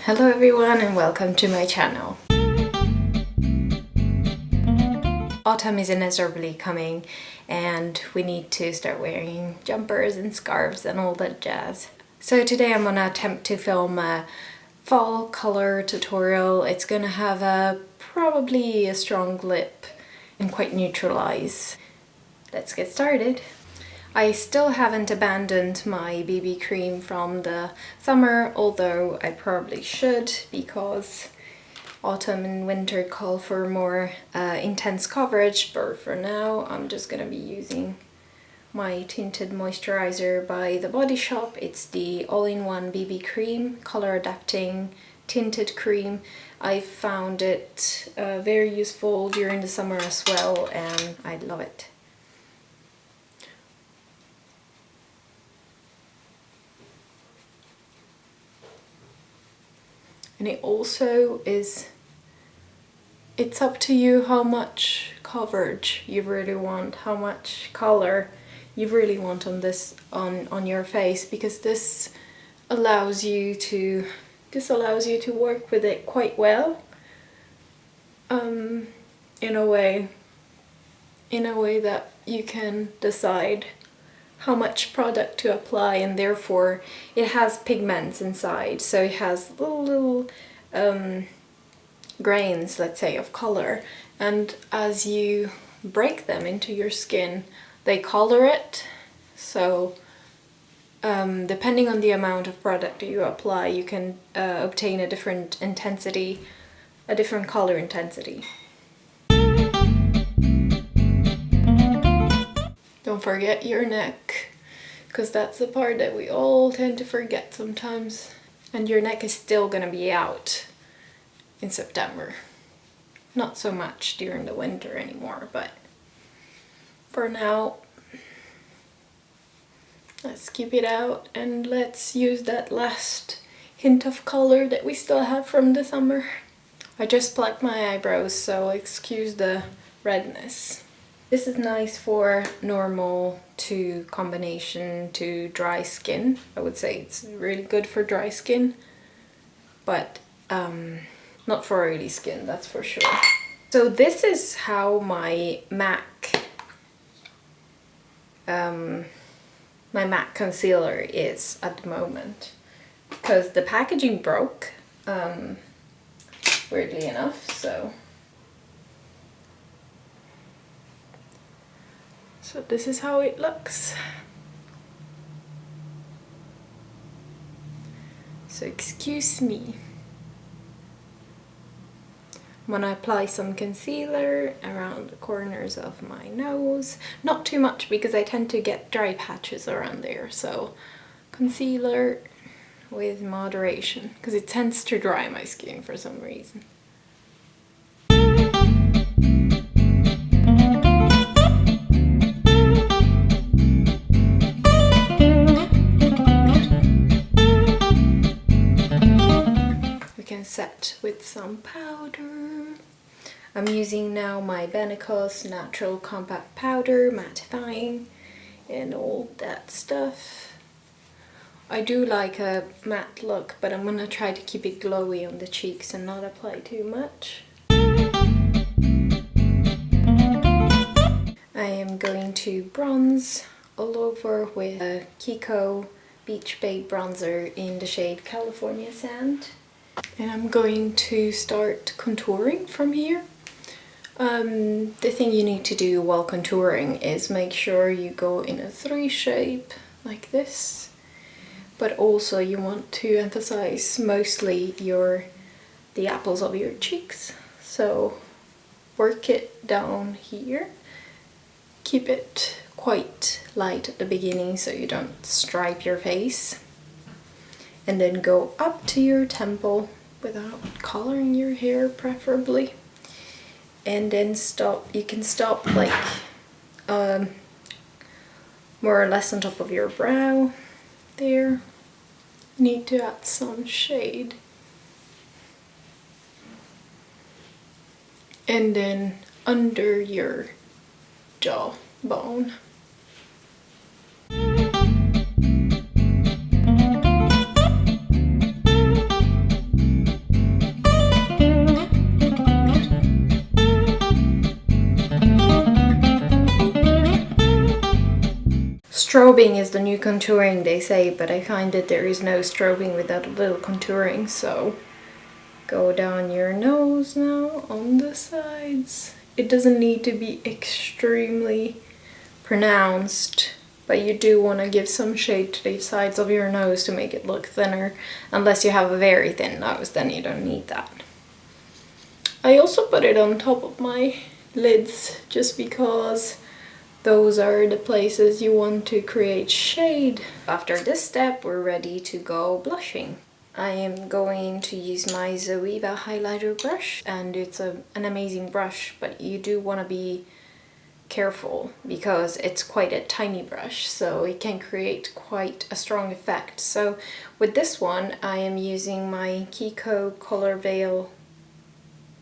Hello everyone and welcome to my channel. Autumn is inexorably coming and we need to start wearing jumpers and scarves and all that jazz. So today I'm gonna attempt to film a fall color tutorial. It's gonna have probably a strong lip and quite neutralize. Let's get started. I still haven't abandoned my BB cream from the summer, although I probably should because autumn and winter call for more intense coverage, but for now I'm just gonna be using my tinted moisturizer by The Body Shop. It's the all-in-one BB cream, color adapting tinted cream. I found it very useful during the summer as well and I love it. And it also is, it's up to you how much coverage you really want, how much color you really want on this, on your face, because this allows you to work with it quite well, in a way that you can decide how much product to apply, and therefore it has pigments inside, so it has little grains, let's say, of color, and as you break them into your skin they color it. So depending on the amount of product you apply, you can obtain a different intensity, a different color intensity. Don't forget your neck, because that's the part that we all tend to forget sometimes. And your neck is still gonna be out in September. Not so much during the winter anymore, but for now, let's keep it out and let's use that last hint of color that we still have from the summer. I just plucked my eyebrows, so excuse the redness. This is nice for normal to combination to dry skin. I would say it's really good for dry skin, but not for oily skin, that's for sure. So this is how my MAC concealer is at the moment, because the packaging broke, weirdly enough, so this is how it looks. So excuse me. I'm gonna apply some concealer around the corners of my nose. Not too much because I tend to get dry patches around there, so concealer with moderation, because it tends to dry my skin for some reason. Set with some powder. I'm using now my Benecos Natural Compact Powder, mattifying and all that stuff. I do like a matte look, but I'm gonna try to keep it glowy on the cheeks and not apply too much. I am going to bronze all over with a Kiko Beach Babe bronzer in the shade California Sand. And I'm going to start contouring from here. The thing you need to do while contouring is make sure you go in a 3 shape like this, but also you want to emphasize mostly the apples of your cheeks. So work it down here. Keep it quite light at the beginning so you don't stripe your face. And then go up to your temple without coloring your hair, preferably. And then stop. You can stop like more or less on top of your brow there. Need to add some shade. And then under your jawbone. Strobing is the new contouring, they say, but I find that there is no strobing without a little contouring, so go down your nose now on the sides. It doesn't need to be extremely pronounced, but you do want to give some shade to the sides of your nose to make it look thinner. Unless you have a very thin nose, then you don't need that. I also put it on top of my lids just because those are the places you want to create shade. After this step, we're ready to go blushing. I am going to use my Zoeva highlighter brush, and it's an amazing brush, but you do want to be careful because it's quite a tiny brush, so it can create quite a strong effect. So with this one, I am using my Kiko Color Veil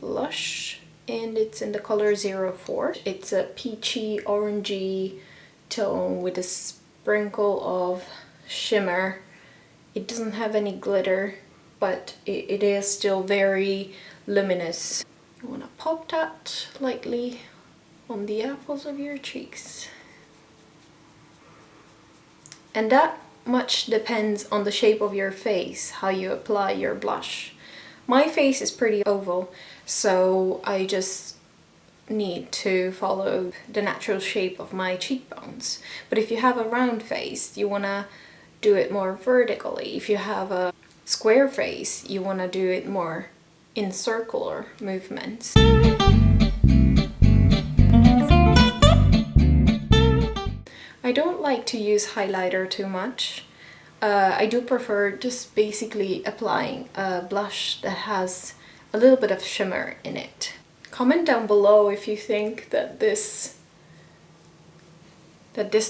blush, and it's in the color 04. It's a peachy orangey tone with a sprinkle of shimmer. It doesn't have any glitter, but it is still very luminous. You want to pop that lightly on the apples of your cheeks. And that much depends on the shape of your face, how you apply your blush. My face is pretty oval, so I just need to follow the natural shape of my cheekbones. But if you have a round face, you want to do it more vertically. If you have a square face, you want to do it more in circular movements. I don't like to use highlighter too much. I do prefer just basically applying a blush that has a little bit of shimmer in it. Comment down below if you think that this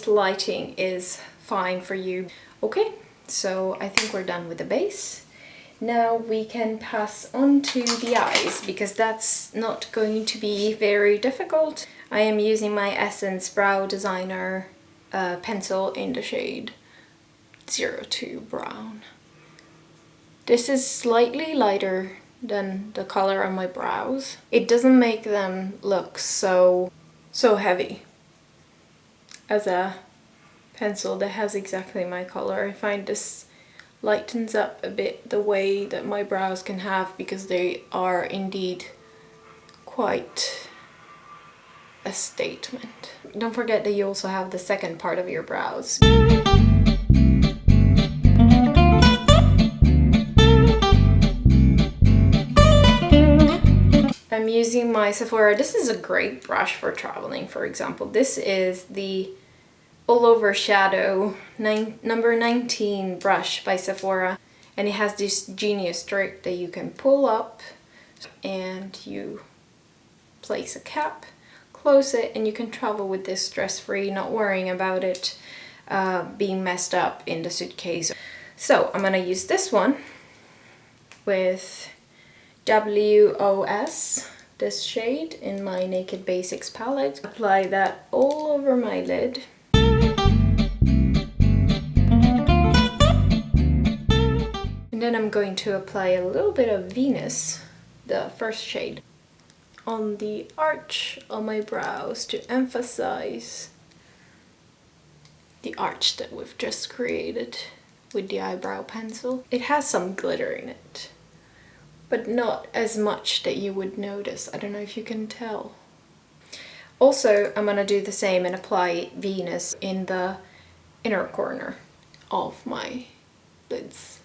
lighting is fine for you. Okay, so I think we're done with the base. Now we can pass on to the eyes, because that's not going to be very difficult. I am using my Essence Brow Designer pencil in the shade 02 Brown. This is slightly lighter than the color on my brows. It doesn't make them look so heavy as a pencil that has exactly my color. I find this lightens up a bit the way that my brows can have, because they are indeed quite a statement. Don't forget that you also have the second part of your brows. I'm using my Sephora. This is a great brush for traveling, for example. This is the All Over Shadow number 19 brush by Sephora, and it has this genius trick that you can pull up and you place a cap, close it, and you can travel with this stress-free, not worrying about it being messed up in the suitcase. So I'm gonna use this one with W.O.S, this shade in my Naked Basics palette. Apply that all over my lid. And then I'm going to apply a little bit of Venus, the first shade, on the arch of my brows to emphasize the arch that we've just created with the eyebrow pencil. It has some glitter in it, but not as much that you would notice. I don't know if you can tell. Also, I'm gonna do the same and apply Venus in the inner corner of my lids.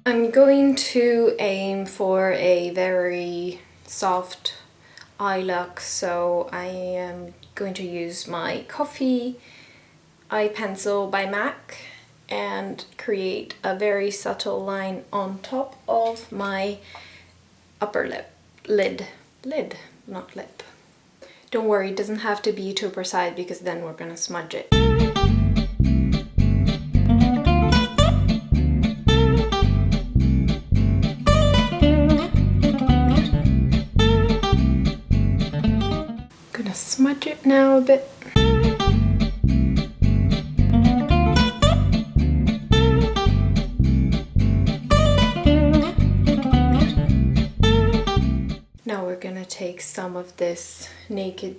I'm going to aim for a very soft eye look, so I am going to use my Coffee eye pencil by MAC and create a very subtle line on top of my upper lid, not lip. Don't worry, it doesn't have to be too precise, because then we're gonna smudge it. Gonna smudge it now a bit. Now we're gonna take some of this Naked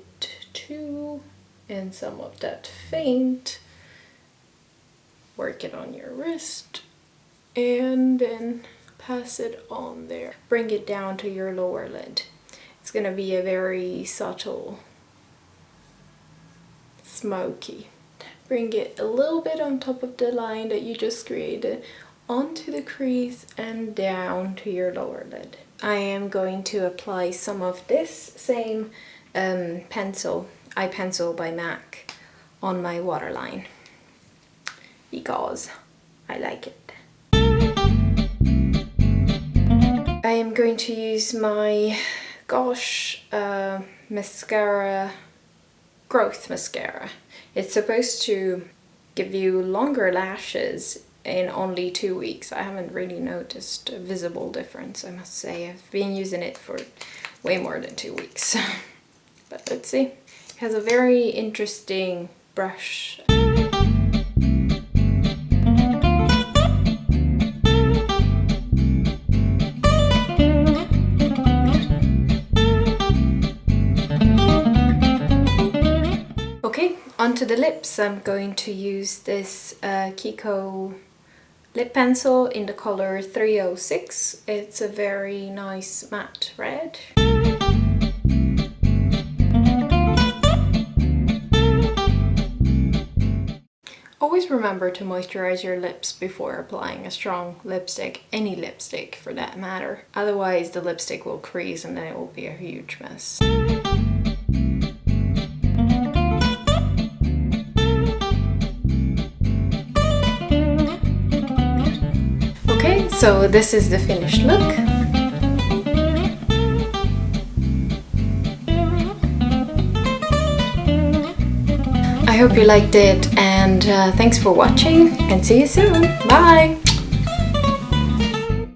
2 too. And some of that faint. Work it on your wrist. And then pass it on there. Bring it down to your lower lid. It's going to be a very subtle, smoky. Bring it a little bit on top of the line that you just created, onto the crease and down to your lower lid. I am going to apply some of this same pencil, eye pencil by MAC, on my waterline because I like it. I am going to use my Gosh mascara, growth mascara. It's supposed to give you longer lashes in only 2 weeks. I haven't really noticed a visible difference, I must say. I've been using it for way more than 2 weeks. But let's see. It has a very interesting brush. Onto the lips, I'm going to use this Kiko Lip Pencil in the color 306. It's a very nice matte red. Always remember to moisturize your lips before applying a strong lipstick, any lipstick for that matter. Otherwise the lipstick will crease and then it will be a huge mess. So this is the finished look. I hope you liked it, and thanks for watching, and see you soon. Bye!